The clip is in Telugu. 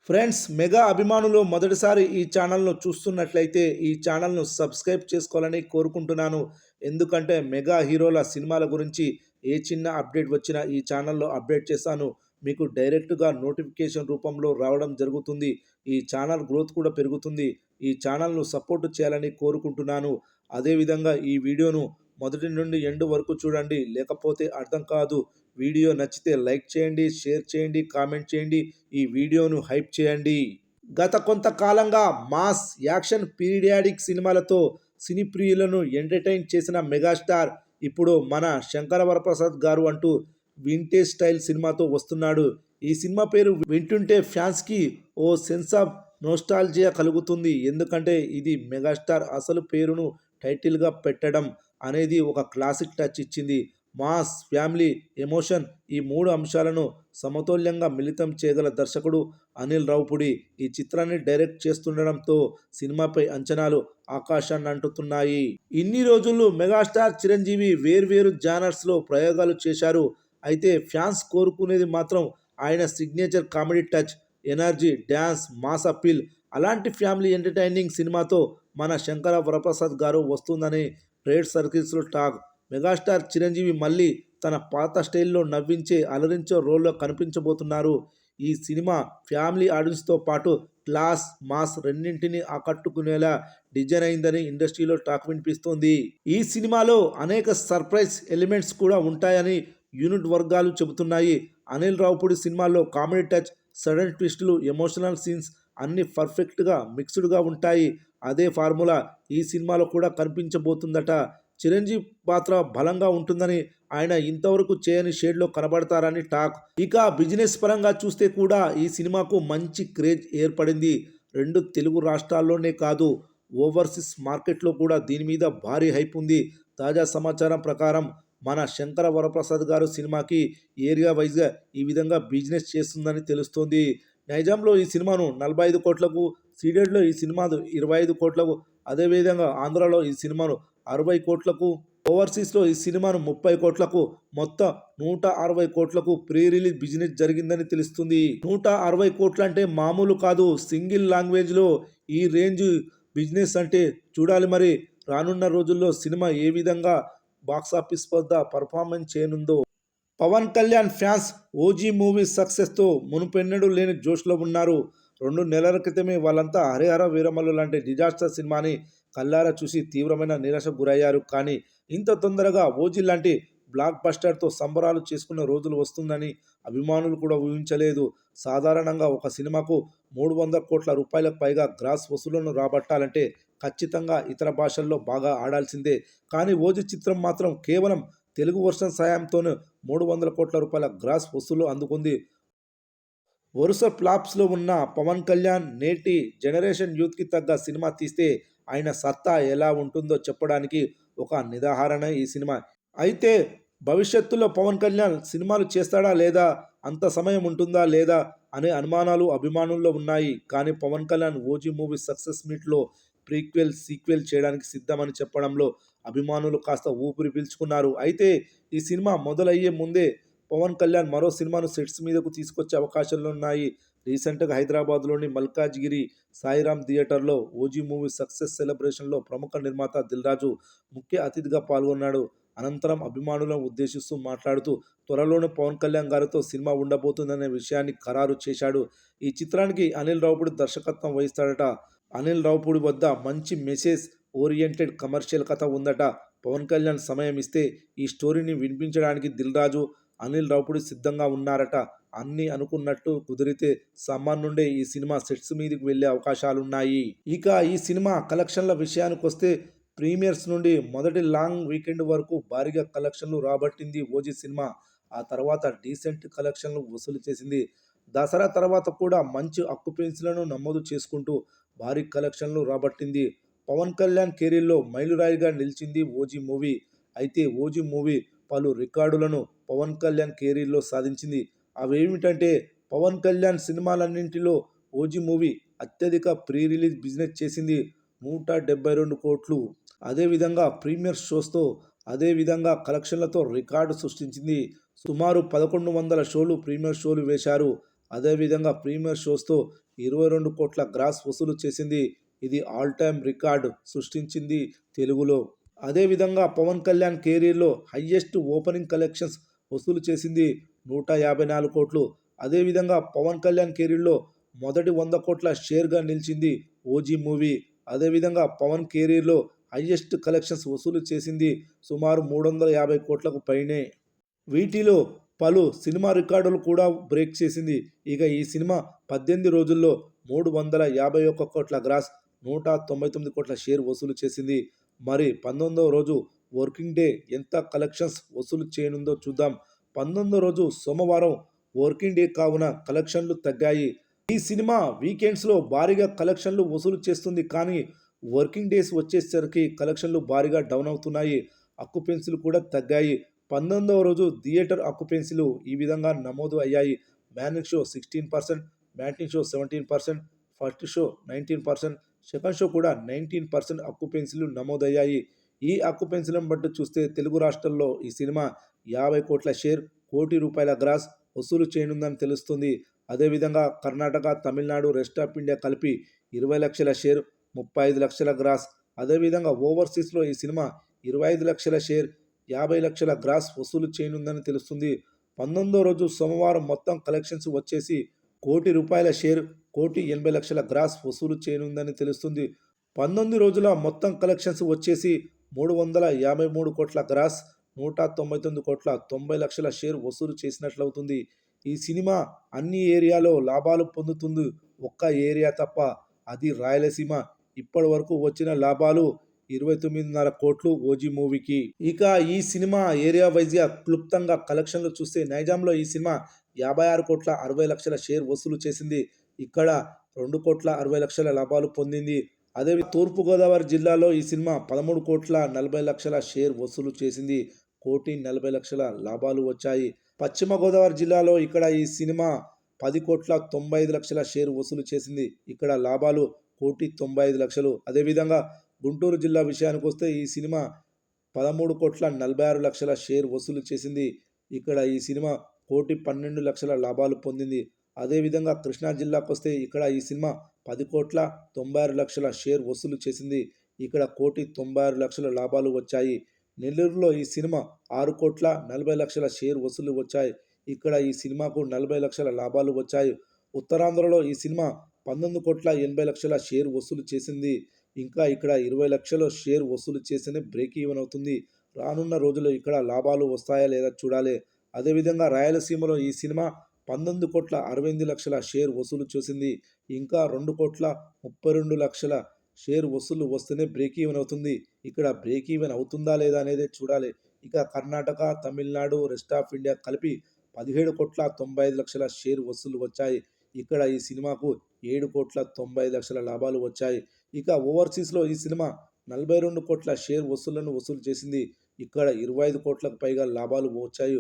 ఫ్రెండ్స్, మెగా అభిమానులు మొదటిసారి ఈ ఛానల్ను చూస్తున్నట్లయితే ఈ ఛానల్ను సబ్స్క్రైబ్ చేసుకోవాలని కోరుకుంటున్నాను. ఎందుకంటే మెగా హీరోల సినిమాల గురించి ఏ చిన్న అప్డేట్ వచ్చినా ఈ ఛానల్లో అప్డేట్ చేస్తాను. మీకు డైరెక్ట్గా నోటిఫికేషన్ రూపంలో రావడం జరుగుతుంది. ఈ ఛానల్ గ్రోత్ కూడా పెరుగుతుంది. ఈ ఛానల్ను సపోర్ట్ చేయాలని కోరుకుంటున్నాను. అదేవిధంగా ఈ వీడియోను మొదటి నుండి ఎండ్ వరకు చూడండి, లేకపోతే అర్థం కాదు. వీడియో నచ్చితే లైక్ చేయండి, షేర్ చేయండి, కామెంట్ చేయండి. ఈ వీడియోను హైప్ చేయండి. గత కొంతకాలంగా మాస్ యాక్షన్ పీరియాడిక్ సినిమాలతో సినీ ప్రియులను ఎంటర్టైన్ చేసిన మెగాస్టార్ ఇప్పుడు మన శంకర వరప్రసాద్ గారు అంటూ వింటేజ్ స్టైల్ సినిమాతో వస్తున్నాడు. ఈ సినిమా పేరు వింటుంటే ఫ్యాన్స్కి ఓ సెన్స్ ఆఫ్ నోస్టాల్జియా కలుగుతుంది. ఎందుకంటే ఇది మెగాస్టార్ అసలు పేరును టైటిల్గా పెట్టడం అనేది ఒక క్లాసిక్ టచ్ ఇచ్చింది. మాస్, ఫ్యామిలీ, ఎమోషన్ ఈ మూడు అంశాలను సమతుల్యంగా మిళితం చేయగల దర్శకుడు అనిల్ రావిపూడి ఈ చిత్రాన్ని డైరెక్ట్ చేస్తుండడంతో సినిమాపై అంచనాలు ఆకాశాన్ని అంటుతున్నాయి. ఇన్ని రోజులు మెగాస్టార్ చిరంజీవి వేర్వేరు జానర్స్లో ప్రయోగాలు చేశారు. అయితే ఫ్యాన్స్ కోరుకునేది మాత్రం ఆయన signature comedy touch, energy, dance, mass appeal. అలాంటి ఫ్యామిలీ ఎంటర్టైనింగ్ సినిమాతో మన శంకర వరప్రసాద్ గారు వస్తుందని ట్రేడ్ సర్కిల్స్లో టాక్. మెగాస్టార్ చిరంజీవి మళ్ళీ తన పాత స్టైల్లో నవ్వించే, అలరించే రోల్లో కనిపించబోతున్నారు. ఈ సినిమా ఫ్యామిలీ ఆడియన్స్తో పాటు క్లాస్, మాస్ రెండింటినీ ఆకట్టుకునేలా డిజైన్ అయిందని ఇండస్ట్రీలో టాక్ వినిపిస్తోంది. ఈ సినిమాలో అనేక సర్ప్రైజ్ ఎలిమెంట్స్ కూడా ఉంటాయని యూనిట్ వర్గాలు చెబుతున్నాయి. అనిల్ రావిపూడి సినిమాలో కామెడీ టచ్, సడన్ ట్విస్టులు, ఎమోషనల్ సీన్స్ అన్నీ పర్ఫెక్ట్గా మిక్స్డ్గా ఉంటాయి. అదే ఫార్ములా ఈ సినిమాలో కూడా కనిపించబోతుందట. చిరంజీవి పాత్ర బలంగా ఉంటుందని, ఆయన ఇంతవరకు చేయని షేడ్లో కనబడతారని టాక్. ఇక బిజినెస్ పరంగా చూస్తే కూడా ఈ సినిమాకు మంచి క్రేజ్ ఏర్పడింది. రెండు తెలుగు రాష్ట్రాల్లోనే కాదు, ఓవర్సీస్ మార్కెట్లో కూడా దీని మీద భారీ హైప్ ఉంది. తాజా సమాచారం ప్రకారం మన శంకర వరప్రసాద్ గారు సినిమాకి ఏరియా వైజ్గా ఈ విధంగా బిజినెస్ చేస్తుందని తెలుస్తోంది. నైజాంలో ఈ సినిమాను 45 కోట్లకు, సీడెడ్లో ఈ సినిమాను 25 కోట్లకు, అదేవిధంగా ఆంధ్రాలో ఈ సినిమాను 60 కోట్లకు, ఓవర్సీస్లో ఈ సినిమాను 30 కోట్లకు, మొత్తం 160 కోట్లకు ప్రీ రిలీజ్ బిజినెస్ జరిగిందని తెలుస్తుంది. 160 కోట్లు అంటే మామూలు కాదు. సింగిల్ లాంగ్వేజ్లో ఈ రేంజ్ బిజినెస్ అంటే చూడాలి మరి. రానున్న రోజుల్లో సినిమా ఏ విధంగా బాక్సాఫీస్ వద్ద పర్ఫార్మెన్స్ చేయనుందో. పవన్ కళ్యాణ్ ఫ్యాన్స్ ఓజీ మూవీ సక్సెస్తో మునుపెన్నడూ లేని జోష్లో ఉన్నారు. 2 నెలల క్రితమే వాళ్ళంతా హరిహర వీరమల్లు లాంటి డిజాస్టర్ సినిమాని కళ్ళారా చూసి తీవ్రమైన నిరాశకు గురయ్యారు. కానీ ఇంత తొందరగా ఓజీ లాంటి బ్లాక్ బస్టర్తో సంబరాలు చేసుకునే రోజులు వస్తుందని అభిమానులు కూడా ఊహించలేదు. సాధారణంగా ఒక సినిమాకు 300 కోట్ల రూపాయలకు పైగా గ్రాస్ వసూళ్లను రాబట్టాలంటే ఖచ్చితంగా ఇతర భాషల్లో బాగా ఆడాల్సిందే. కానీ ఓజీ చిత్రం మాత్రం కేవలం తెలుగు వర్షన్ సాయంతోనే 300 కోట్ల రూపాయల గ్రాస్ వసూలు అందుకుంది. వరుస ఫ్లాప్స్లో ఉన్న పవన్ కళ్యాణ్ నేటి జనరేషన్ యూత్కి తగ్గ సినిమా తీస్తే ఆయన సత్తా ఎలా ఉంటుందో చెప్పడానికి ఒక నిదర్శన ఈ సినిమా. అయితే భవిష్యత్తులో పవన్ కళ్యాణ్ సినిమాలు చేస్తాడా లేదా, అంత సమయం ఉంటుందా లేదా అనే అనుమానాలు అభిమానుల్లో ఉన్నాయి. కానీ పవన్ కళ్యాణ్ ఓజీ మూవీ సక్సెస్ మీట్లో ప్రీక్వెల్, సీక్వెల్ చేయడానికి సిద్ధమని చెప్పడంలో అభిమానులు కాస్త ఊపిరి పీల్చుకున్నారు. అయితే ఈ సినిమా మొదలయ్యే ముందే పవన్ కళ్యాణ్ మరో సినిమాను సెట్స్ మీదకు తీసుకొచ్చే అవకాశాలున్నాయి. రీసెంట్గా హైదరాబాద్లోని మల్కాజ్గిరి సాయిరామ్ థియేటర్లో ఓజీ మూవీ సక్సెస్ సెలబ్రేషన్లో ప్రముఖ నిర్మాత దిల్రాజు ముఖ్య అతిథిగా పాల్గొన్నాడు. అనంతరం అభిమానులను ఉద్దేశిస్తూ మాట్లాడుతూ త్వరలోనే పవన్ కళ్యాణ్ గారితో సినిమా ఉండబోతుందనే విషయాన్ని ఖరారు చేశాడు. ఈ చిత్రానికి అనిల్ రావిపూడి దర్శకత్వం వహిస్తాడట. అనిల్ రావిపూడి వద్ద మంచి మెసేజ్ ఓరియంటెడ్ కమర్షియల్ కథ ఉందట. పవన్ కళ్యాణ్ సమయం ఇస్తే ఈ స్టోరీని వినిపించడానికి దిల్రాజు, అనిల్ రావిపూడి సిద్ధంగా ఉన్నారట. అన్నీ అనుకున్నట్టు కుదిరితే సమ్మర్ నుండే ఈ సినిమా సెట్స్ మీదకి వెళ్లే అవకాశాలున్నాయి. ఇక ఈ సినిమా కలెక్షన్ల విషయానికొస్తే ప్రీమియర్స్ నుండి మొదటి లాంగ్ వీకెండ్ వరకు భారీగా కలెక్షన్లు రాబట్టింది ఓజీ సినిమా. ఆ తర్వాత డీసెంట్ కలెక్షన్లు వసూలు చేసింది. దసరా తర్వాత కూడా మంచి ఆక్యుపెన్సీలను నమోదు చేసుకుంటూ భారీ కలెక్షన్లు రాబట్టింది. పవన్ కళ్యాణ్ కెరీర్లో మైలురాయిగా నిలిచింది ఓజీ మూవీ. అయితే ఓజీ మూవీ పలు రికార్డులను పవన్ కళ్యాణ్ కెరీర్లో సాధించింది. అవేమిటంటే పవన్ కళ్యాణ్ సినిమాలన్నింటిలో ఓజీ మూవీ అత్యధిక ప్రీ రిలీజ్ బిజినెస్ చేసింది, 172 కోట్లు. అదేవిధంగా ప్రీమియర్ షోస్తో అదేవిధంగా కలెక్షన్లతో రికార్డు సృష్టించింది. సుమారు 1100 షోలు ప్రీమియర్ షోలు వేశారు. అదేవిధంగా ప్రీమియర్ షోస్తో 22 కోట్ల గ్రాస్ వసూలు చేసింది. ఇది ఆల్ టైమ్ రికార్డు సృష్టించింది తెలుగులో. అదేవిధంగా పవన్ కళ్యాణ్ కెరీర్లో హయ్యెస్ట్ ఓపెనింగ్ కలెక్షన్స్ వసూలు చేసింది 154 కోట్లు. అదేవిధంగా పవన్ కళ్యాణ్ కెరీర్లో మొదటి 100 కోట్ల షేర్గా నిలిచింది ఓజీ మూవీ. అదేవిధంగా పవన్ కెరీర్లో హయ్యెస్ట్ కలెక్షన్స్ వసూలు చేసింది సుమారు 350 కోట్లకు పైనే. వీటిలో పలు సినిమా రికార్డులు కూడా బ్రేక్ చేసింది. ఇక ఈ సినిమా 18 రోజుల్లో 351 కోట్ల గ్రాస్, 199 కోట్ల షేర్ వసూలు చేసింది. మరి 19వ రోజు వర్కింగ్ డే ఎంత కలెక్షన్స్ వసూలు చేయనుందో చూద్దాం. 19వ రోజు సోమవారం వర్కింగ్ డే కావున కలెక్షన్లు తగ్గాయి. ఈ సినిమా వీకెండ్స్లో భారీగా కలెక్షన్లు వసూలు చేస్తుంది. కానీ వర్కింగ్ డేస్ వచ్చేసరికి కలెక్షన్లు భారీగా డౌన్ అవుతున్నాయి. ఆక్యుపెన్సీలు కూడా తగ్గాయి. 19వ రోజు థియేటర్ ఆక్యుపెన్సీలు ఈ విధంగా నమోదు అయ్యాయి. Morning show 16%, matinee show 17%, first show 19%, second show కూడా 19% ఆక్యుపెన్సీలు నమోదయ్యాయి. ఈ ఆక్యుపెన్సీలను బట్టి చూస్తే తెలుగు రాష్ట్రాల్లో ఈ సినిమా 50 కోట్ల షేర్, కోటి రూపాయల గ్రాస్ వసూలు చేయనుందని తెలుస్తుంది. అదేవిధంగా Karnataka, Tamil Nadu, rest of India కలిపి 20 లక్షల షేర్, 35 లక్షల గ్రాస్. అదేవిధంగా ఓవర్సీస్లో ఈ సినిమా 25 లక్షల షేర్, 50 లక్షల గ్రాస్ వసూలు చేయనుందని తెలుస్తుంది. 19వ రోజు సోమవారం మొత్తం కలెక్షన్స్ వచ్చేసి కోటి రూపాయల షేర్, 1,80,00,000 గ్రాస్ వసూలు చేయనుందని తెలుస్తుంది. 19 రోజుల మొత్తం కలెక్షన్స్ వచ్చేసి 353 కోట్ల గ్రాస్, 199 కోట్ల 90 లక్షల షేర్ వసూలు చేసినట్లవుతుంది. ఈ సినిమా అన్ని ఏరియాలో లాభాలు పొందుతుంది. ఒక్క ఏరియా తప్ప, అది రాయలసీమ. ఇప్పటి వరకు వచ్చిన లాభాలు 29.5 కోట్లు ఓజీ మూవీకి. ఇక ఈ సినిమా ఏరియా వైజ్గా క్లుప్తంగా కలెక్షన్లు చూస్తే నైజాంలో ఈ సినిమా 56 కోట్ల 60 లక్షల షేర్ వసూలు చేసింది. ఇక్కడ 2 కోట్ల 60 లక్షల లాభాలు పొందింది. అదే తూర్పుగోదావరి జిల్లాలో ఈ సినిమా 13 కోట్ల 40 లక్షల షేర్ వసూలు చేసింది. 1,40,00,000 లాభాలు వచ్చాయి. పశ్చిమ గోదావరి జిల్లాలో ఇక్కడ ఈ సినిమా 10 కోట్ల 95 లక్షల షేర్ వసూలు చేసింది. ఇక్కడ లాభాలు 1,95,00,000. అదేవిధంగా గుంటూరు జిల్లా విషయానికి వస్తే ఈ సినిమా 13 కోట్ల 46 లక్షల షేర్ వసూలు చేసింది. ఇక్కడ ఈ సినిమా 1,12 లక్షల లాభాలు పొందింది. అదేవిధంగా కృష్ణా జిల్లాకు వస్తే ఇక్కడ ఈ సినిమా 10 కోట్ల 96 లక్షల షేర్ వసూలు చేసింది. ఇక్కడ 1,96 లక్షల లాభాలు వచ్చాయి. నెల్లూరులో ఈ సినిమా 6 కోట్ల 40 లక్షల షేర్ వసూలు వచ్చాయి. ఇక్కడ ఈ సినిమాకు 40 లక్షల లాభాలు వచ్చాయి. ఉత్తరాంధ్రలో ఈ సినిమా 19 కోట్ల 80 లక్షల షేర్ వసూలు చేసింది. ఇంకా ఇక్కడ 20 లక్షల షేర్ వసూలు చేస్తేనే బ్రేక్ ఈవెన్ అవుతుంది. రానున్న రోజుల్లో ఇక్కడ లాభాలు వస్తాయా లేదా చూడాలి. అదేవిధంగా రాయలసీమలో ఈ సినిమా 19 కోట్ల 68 లక్షల షేర్ వసూలు చేసింది. ఇంకా 2 కోట్ల 32 లక్షల షేర్ వసూలు వస్తేనే బ్రేక్ ఈవెన్ అవుతుంది. ఇక్కడ బ్రేక్ ఈవెన్ అవుతుందా లేదా అనేది చూడాలి. ఇక Karnataka, Tamil Nadu, rest of India కలిపి 17 కోట్ల 95 లక్షల షేర్ వసూలు వచ్చాయి. ఇక్కడ ఈ సినిమాకు 7 కోట్ల 95 లక్షల లాభాలు వచ్చాయి. ఇక ఓవర్సీస్లో ఈ సినిమా 42 కోట్ల షేర్ వసూళ్లను వసూలు చేసింది. ఇక్కడ 25 కోట్లకు పైగా లాభాలు వచ్చాయి.